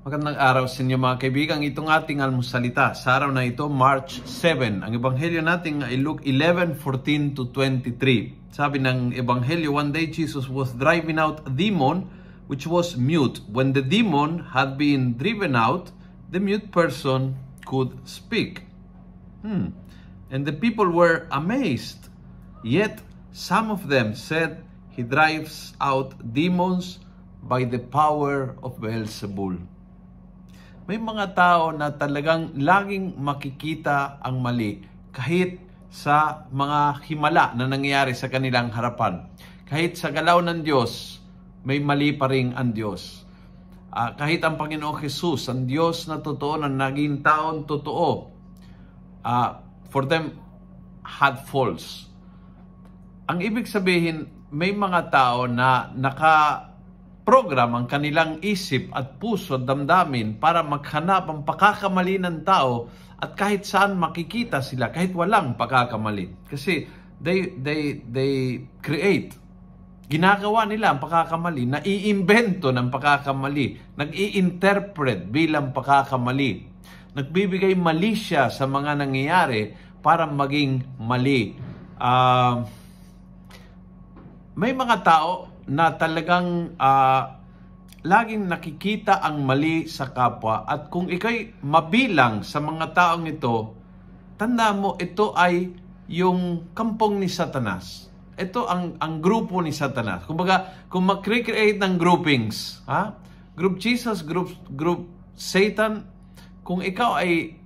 Magandang araw sa inyo mga kaibigan. Itong ating almusalita sa araw na ito, March 7. Ang ebanghelyo natin ay Luke 11:14 to 23. Sabi ng ebanghelyo, one day Jesus was driving out a demon which was mute. When the demon had been driven out, the mute person could speak. And the people were amazed. Yet some of them said, he drives out demons by the power of Beelzebul. May mga tao na talagang laging makikita ang mali kahit sa mga himala na nangyayari sa kanilang harapan. Kahit sa galaw ng Diyos, may mali pa rin ang Diyos. Kahit ang Panginoong Jesus, ang Diyos na totoo, na naging taon totoo, for them had faults. Ang ibig sabihin, may mga tao na program ang kanilang isip at puso at damdamin para maghanap ang pagkakamali ng tao at kahit saan makikita sila, kahit walang pagkakamali. Kasi they create. Ginagawa nila ang pagkakamali, naiimbento ng pagkakamali, nag-i-interpret bilang pagkakamali. Nagbibigay mali siya sa mga nangyayari para maging mali. May mga tao na talagang laging nakikita ang mali sa kapwa, at kung ikaw'y mabilang sa mga taong ito, tanda mo, ito ay yung kampong ni Satanas. Ito ang grupo ni Satanas. Kumbaga, kung mag-create ng groupings, Group Jesus, group Satan, kung ikaw ay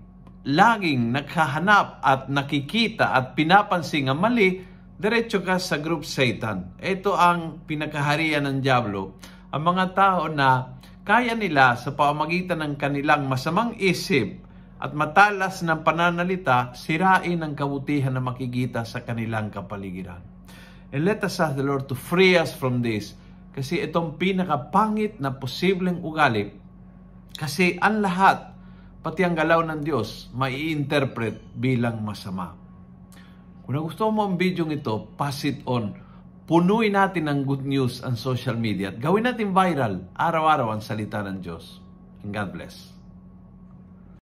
laging naghahanap at nakikita at pinapansin ang mali, diretso ka sa group Satan. Ito ang pinakaharian ng Diablo. Ang mga tao na kaya nila sa pamamagitan ng kanilang masamang isip at matalas ng pananalita, sirain ang kabutihan na makikita sa kanilang kapaligiran. And let us ask the Lord to free us from this. Kasi itong pinakapangit na posibleng ugali. Kasi ang lahat, pati ang galaw ng Diyos, mai-interpret bilang masama. Kung nagustuhan mo ang video ito, pass it on. Punuin natin ng good news ang social media at gawin natin viral araw-araw ang salita ng Diyos. And God bless.